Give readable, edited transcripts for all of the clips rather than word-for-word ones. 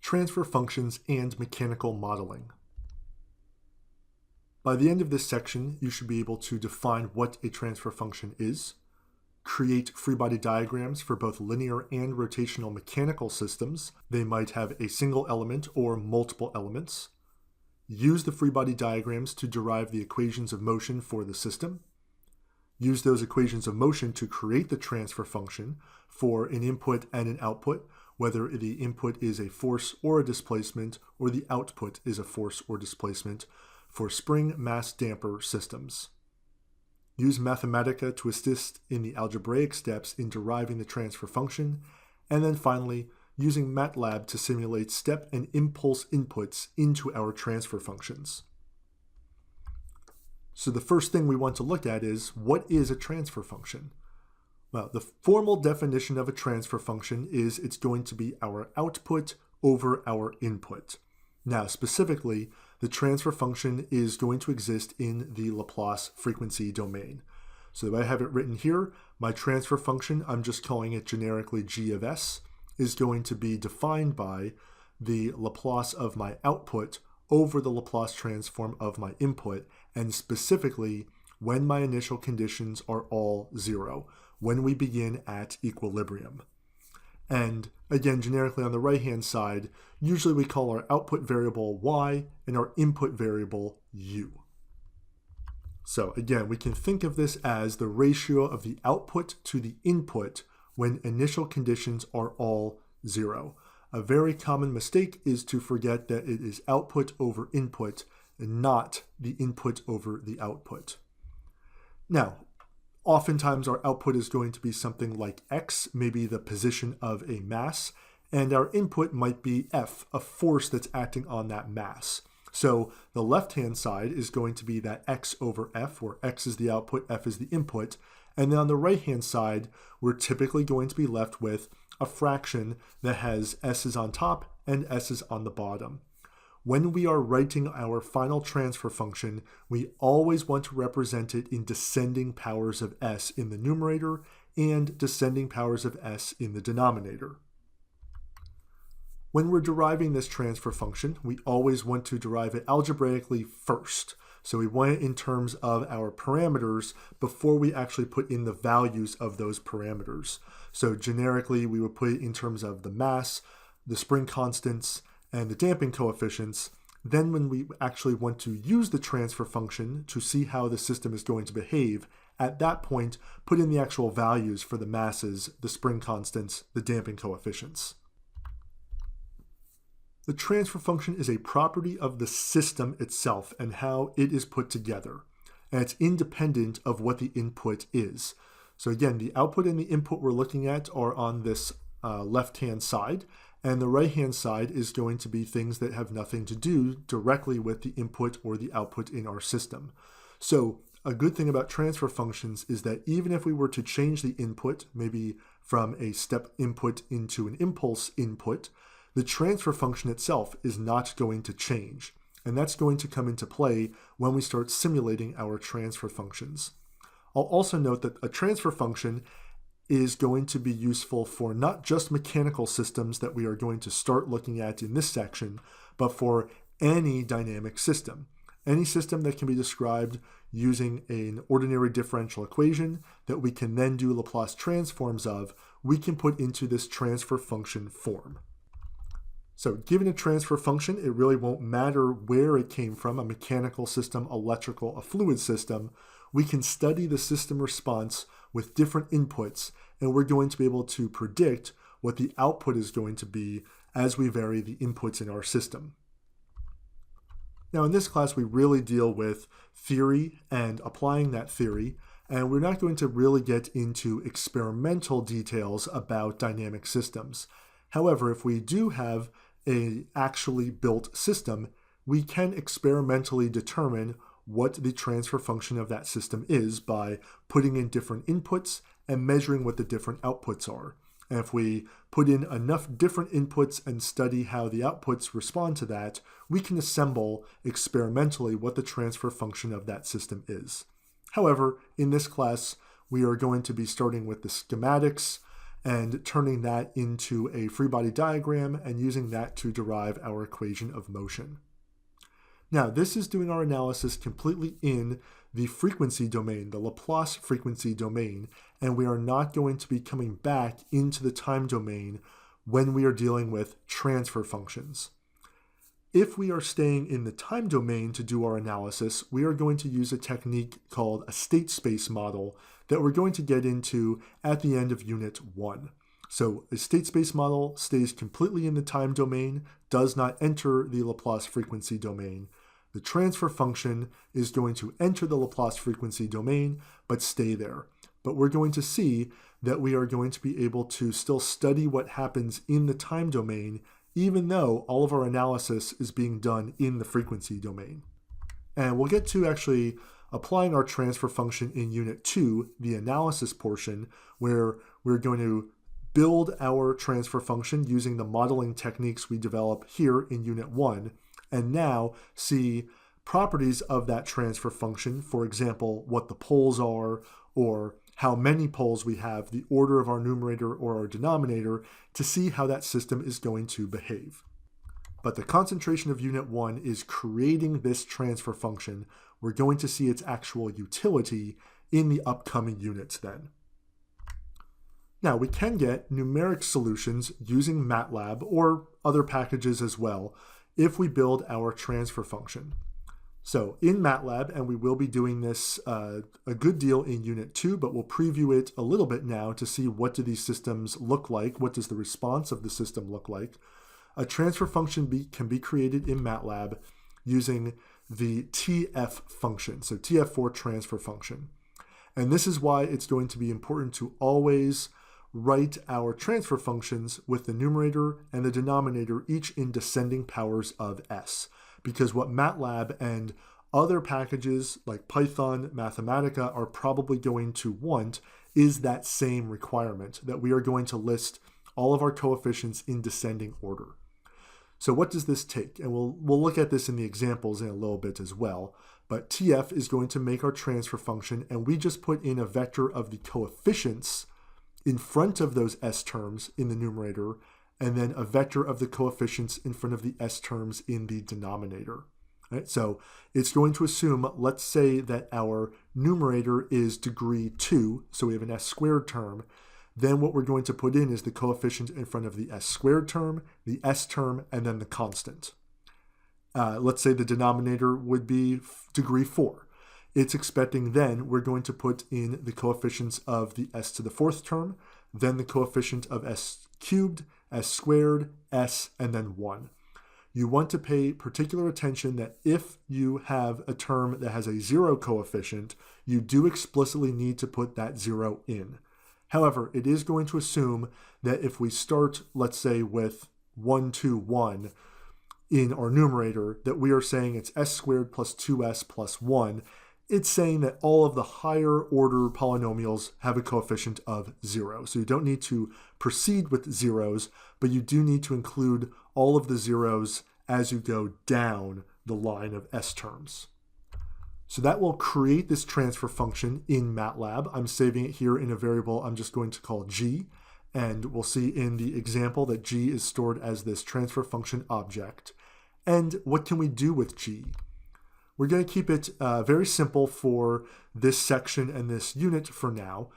transfer functions, and mechanical modeling. By the end of this section, you should be able to define what a transfer function is, create free body diagrams for both linear and rotational mechanical systems. They might have a single element or multiple elements. Use the free body diagrams to derive the equations of motion for the system. Use those equations of motion to create the transfer function for an input and an output, whether the input is a force or a displacement, or the output is a force or displacement, for spring mass damper systems. Use Mathematica to assist in the algebraic steps in deriving the transfer function, and then finally, using MATLAB to simulate step and impulse inputs into our transfer functions. So the first thing we want to look at is, what is a transfer function? Well, the formal definition of a transfer function is it's going to be our output over our input. Now, specifically, the transfer function is going to exist in the Laplace frequency domain. So I have it written here. My transfer function, I'm just calling it generically g of s, is going to be defined by the Laplace of my output over the Laplace transform of my input, and specifically when my initial conditions are all 0, when we begin at equilibrium. And again, generically on the right-hand side, usually we call our output variable y and our input variable u. So again, we can think of this as the ratio of the output to the input when initial conditions are all 0. A very common mistake is to forget that it is output over input and not the input over the output. Now, oftentimes our output is going to be something like x, maybe the position of a mass, and our input might be F, a force that's acting on that mass. So the left-hand side is going to be that x over F, where x is the output, F is the input. And then on the right-hand side, we're typically going to be left with a fraction that has s's on top and s's on the bottom. When we are writing our final transfer function, we always want to represent it in descending powers of s in the numerator and descending powers of s in the denominator. When we're deriving this transfer function, we always want to derive it algebraically first. So we want it in terms of our parameters before we actually put in the values of those parameters. So generically, we would put it in terms of the mass, the spring constants, and the damping coefficients. Then when we actually want to use the transfer function to see how the system is going to behave, at that point, put in the actual values for the masses, the spring constants, the damping coefficients. The transfer function is a property of the system itself and how it is put together, and it's independent of what the input is. So again, the output and the input we're looking at are on this left-hand side, and the right-hand side is going to be things that have nothing to do directly with the input or the output in our system. So a good thing about transfer functions is that even if we were to change the input, maybe from a step input into an impulse input, the transfer function itself is not going to change, and that's going to come into play when we start simulating our transfer functions. I'll also note that a transfer function is going to be useful for not just mechanical systems that we are going to start looking at in this section, but for any dynamic system. Any system that can be described using an ordinary differential equation that we can then do Laplace transforms of, we can put into this transfer function form. So given a transfer function, it really won't matter where it came from, a mechanical system, electrical, a fluid system. We can study the system response with different inputs, and we're going to be able to predict what the output is going to be as we vary the inputs in our system. Now in this class, we really deal with theory and applying that theory, and we're not going to really get into experimental details about dynamic systems. However, if we do have an actually built system, we can experimentally determine what the transfer function of that system is by putting in different inputs and measuring what the different outputs are. And if we put in enough different inputs and study how the outputs respond to that, we can assemble experimentally what the transfer function of that system is. However, in this class, we are going to be starting with the schematics and turning that into a free body diagram and using that to derive our equation of motion. Now, this is doing our analysis completely in the frequency domain, the Laplace frequency domain, and we are not going to be coming back into the time domain when we are dealing with transfer functions. If we are staying in the time domain to do our analysis, we are going to use a technique called a state space model that we're going to get into at the end of Unit 1. So a state space model stays completely in the time domain, does not enter the Laplace frequency domain. The transfer function is going to enter the Laplace frequency domain, but stay there. But we're going to see that we are going to be able to still study what happens in the time domain, even though all of our analysis is being done in the frequency domain. And we'll get to actually applying our transfer function in Unit 2, the analysis portion, where we're going to build our transfer function using the modeling techniques we develop here in Unit 1, and now see properties of that transfer function, for example, what the poles are, or how many poles we have, the order of our numerator or our denominator, to see how that system is going to behave. But the concentration of Unit 1 is creating this transfer function. We're going to see its actual utility in the upcoming units then. Now, we can get numeric solutions using MATLAB or other packages as well if we build our transfer function. So in MATLAB, and we will be doing this a good deal in Unit 2, but we'll preview it a little bit now to see what do these systems look like, what does the response of the system look like. A transfer function can be created in MATLAB using the TF function, so TF for transfer function. And this is why it's going to be important to always write our transfer functions with the numerator and the denominator each in descending powers of s. Because what MATLAB and other packages like Python, Mathematica are probably going to want is that same requirement, that we are going to list all of our coefficients in descending order. So what does this take? And we'll look at this in the examples in a little bit as well. But TF is going to make our transfer function, and we just put in a vector of the coefficients in front of those s terms in the numerator, and then a vector of the coefficients in front of the s terms in the denominator. Right? So it's going to assume, let's say that our numerator is degree 2, so we have an s squared term. Then what we're going to put in is the coefficient in front of the s squared term, the s term, and then the constant. Let's say the denominator would be degree 4. It's expecting then we're going to put in the coefficients of the s to the 4th term, then the coefficient of s cubed, s squared, s, and then 1. You want to pay particular attention that if you have a term that has a 0 coefficient, you do explicitly need to put that 0 in. However, it is going to assume that if we start, let's say, with 1, 2, 1 in our numerator, that we are saying it's s squared plus 2s plus 1. It's saying that all of the higher order polynomials have a coefficient of 0. So you don't need to proceed with zeros, but you do need to include all of the zeros as you go down the line of s terms. So that will create this transfer function in MATLAB. I'm saving it here in a variable I'm just going to call g, and we'll see in the example that g is stored as this transfer function object. And what can we do with g? We're going to keep it very simple for this section and this unit for now.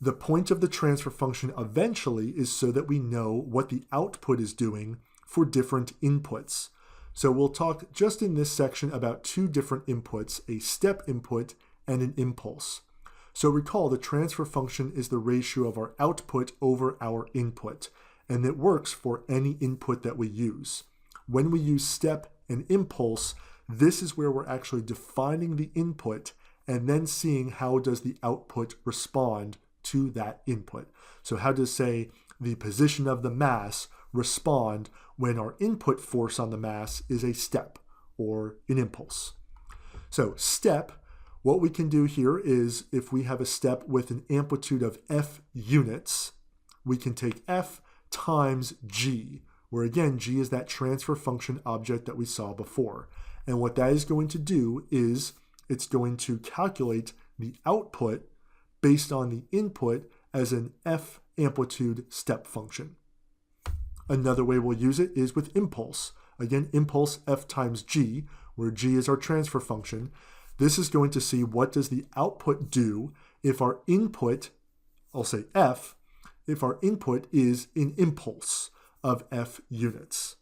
The point of the transfer function eventually is so that we know what the output is doing for different inputs. So we'll talk just in this section about two different inputs, a step input and an impulse. So recall the transfer function is the ratio of our output over our input, and it works for any input that we use. When we use step and impulse, this is where we're actually defining the input and then seeing how does the output respond to that input. So how does, say, the position of the mass respond when our input force on the mass is a step or an impulse. So step, what we can do here is if we have a step with an amplitude of f units, we can take f times g, where again, g is that transfer function object that we saw before. And what that is going to do is it's going to calculate the output based on the input as an f amplitude step function. Another way we'll use it is with impulse. Again, impulse f times g, where g is our transfer function. This is going to see what does the output do if our input, I'll say f, if our input is an impulse of f units.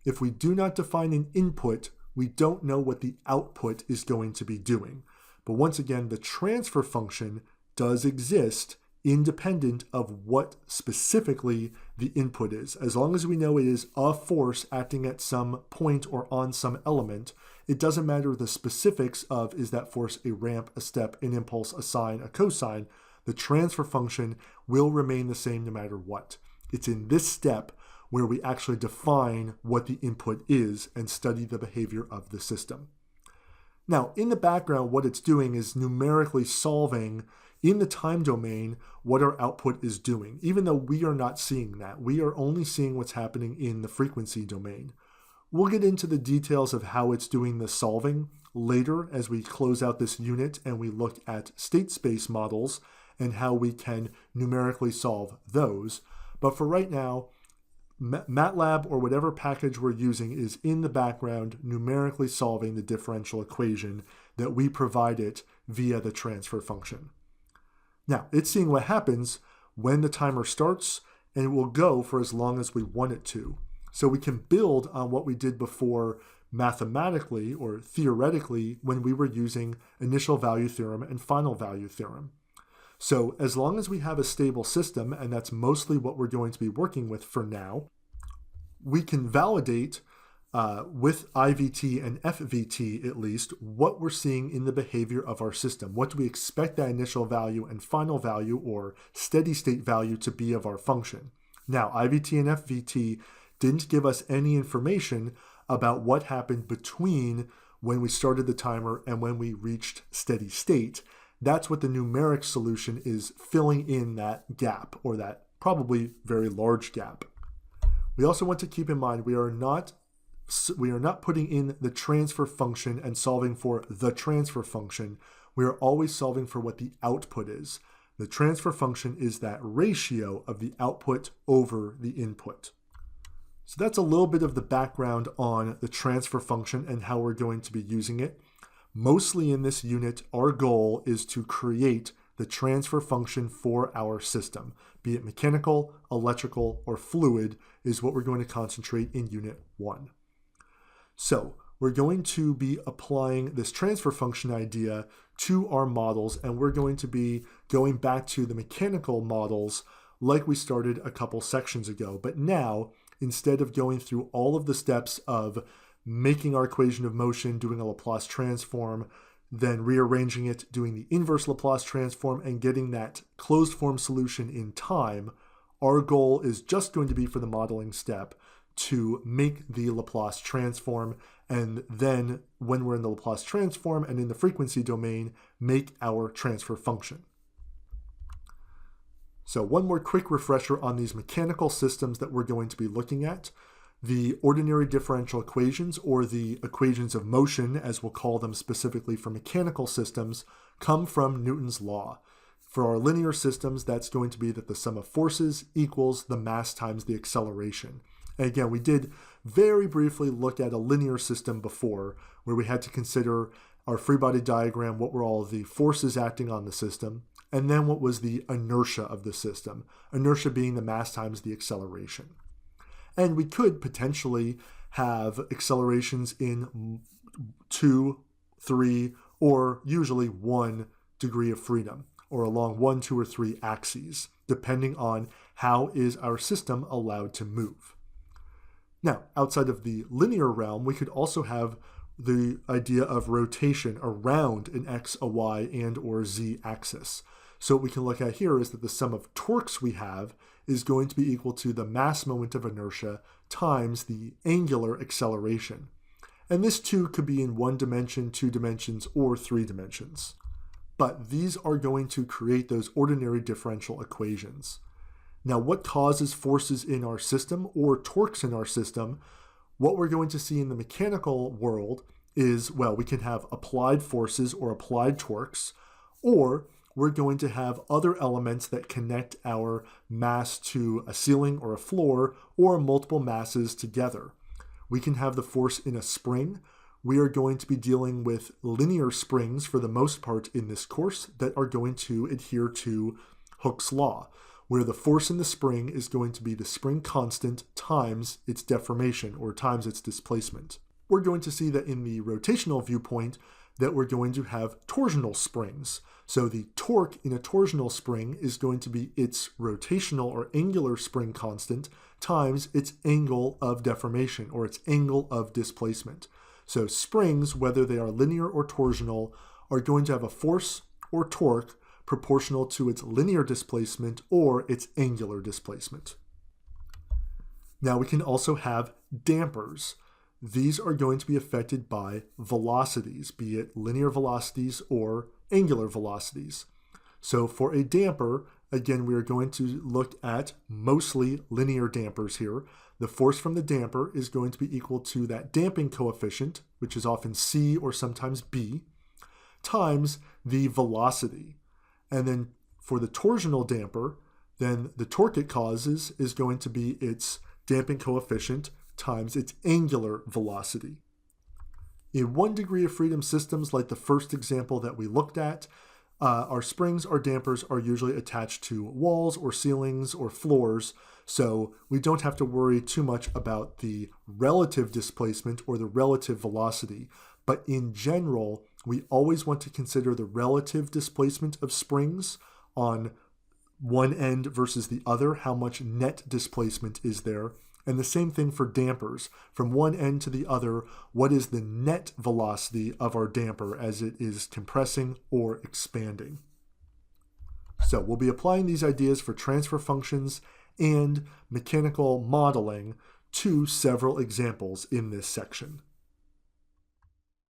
If we do not define an input, we don't know what the output is going to be doing. But once again, the transfer function does exist independent of what specifically the input is. As long as we know it is a force acting at some point or on some element, it doesn't matter the specifics of is that force a ramp, a step, an impulse, a sine, a cosine. The transfer function will remain the same no matter what. It's in this step where we actually define what the input is and study the behavior of the system. Now, in the background, what it's doing is numerically solving in the time domain what our output is doing, even though we are not seeing that. We are only seeing what's happening in the frequency domain. We'll get into the details of how it's doing the solving later as we close out this unit and we look at state space models and how we can numerically solve those. But for right now, MATLAB or whatever package we're using is in the background numerically solving the differential equation that we provide it via the transfer function. Now, it's seeing what happens when the timer starts, and it will go for as long as we want it to. So we can build on what we did before mathematically or theoretically when we were using initial value theorem and final value theorem. So as long as we have a stable system, and that's mostly what we're going to be working with for now, we can validate with IVT and FVT at least what we're seeing in the behavior of our system. What do we expect that initial value and final value or steady state value to be of our function? Now, IVT and FVT didn't give us any information about what happened between when we started the timer and when we reached steady state. That's what the numeric solution is filling in that gap, or that probably very large gap. We also want to keep in mind we are not putting in the transfer function and solving for the transfer function. We are always solving for what the output is. The transfer function is that ratio of the output over the input. So that's a little bit of the background on the transfer function and how we're going to be using it. Mostly in this unit, our goal is to create the transfer function for our system, be it mechanical, electrical, or fluid is what we're going to concentrate in Unit 1. So we're going to be applying this transfer function idea to our models, and we're going to be going back to the mechanical models like we started a couple sections ago. But now, instead of going through all of the steps of making our equation of motion, doing a Laplace transform, then rearranging it, doing the inverse Laplace transform, and getting that closed form solution in time, our goal is just going to be for the modeling step to make the Laplace transform, and then when we're in the Laplace transform and in the frequency domain, make our transfer function. So one more quick refresher on these mechanical systems that we're going to be looking at. The ordinary differential equations, or the equations of motion, as we'll call them specifically for mechanical systems, come from Newton's law. For our linear systems, that's going to be that the sum of forces equals the mass times the acceleration. And again, we did very briefly look at a linear system before, where we had to consider our free body diagram, what were all the forces acting on the system, and then what was the inertia of the system, inertia being the mass times the acceleration. And we could potentially have accelerations in 2, 3, or usually 1 degree of freedom, or along 1, 2, or 3 axes, depending on how is our system allowed to move. Now, outside of the linear realm, we could also have the idea of rotation around an x, a y, and or z axis. So what we can look at here is that the sum of torques we have is going to be equal to the mass moment of inertia times the angular acceleration. And this too could be in 1 dimension, 2 dimensions, or 3 dimensions. But these are going to create those ordinary differential equations. Now, what causes forces in our system or torques in our system? What we're going to see in the mechanical world is, well, we can have applied forces or applied torques, or we're going to have other elements that connect our mass to a ceiling or a floor or multiple masses together. We can have the force in a spring. We are going to be dealing with linear springs for the most part in this course that are going to adhere to Hooke's law, where the force in the spring is going to be the spring constant times its deformation or times its displacement. We're going to see that in the rotational viewpoint that we're going to have torsional springs. So the torque in a torsional spring is going to be its rotational or angular spring constant times its angle of deformation or its angle of displacement. So springs, whether they are linear or torsional, are going to have a force or torque proportional to its linear displacement or its angular displacement. Now we can also have dampers. These are going to be affected by velocities, be it linear velocities or angular velocities. So for a damper, again, we are going to look at mostly linear dampers here. The force from the damper is going to be equal to that damping coefficient, which is often C or sometimes B, times the velocity. And then for the torsional damper, then the torque it causes is going to be its damping coefficient times its angular velocity. In 1 degree of freedom systems, like the first example that we looked at, our springs or dampers are usually attached to walls or ceilings or floors, so we don't have to worry too much about the relative displacement or the relative velocity. But in general, we always want to consider the relative displacement of springs on one end versus the other, how much net displacement is there. And the same thing for dampers. From one end to the other, what is the net velocity of our damper as it is compressing or expanding? So we'll be applying these ideas for transfer functions and mechanical modeling to several examples in this section.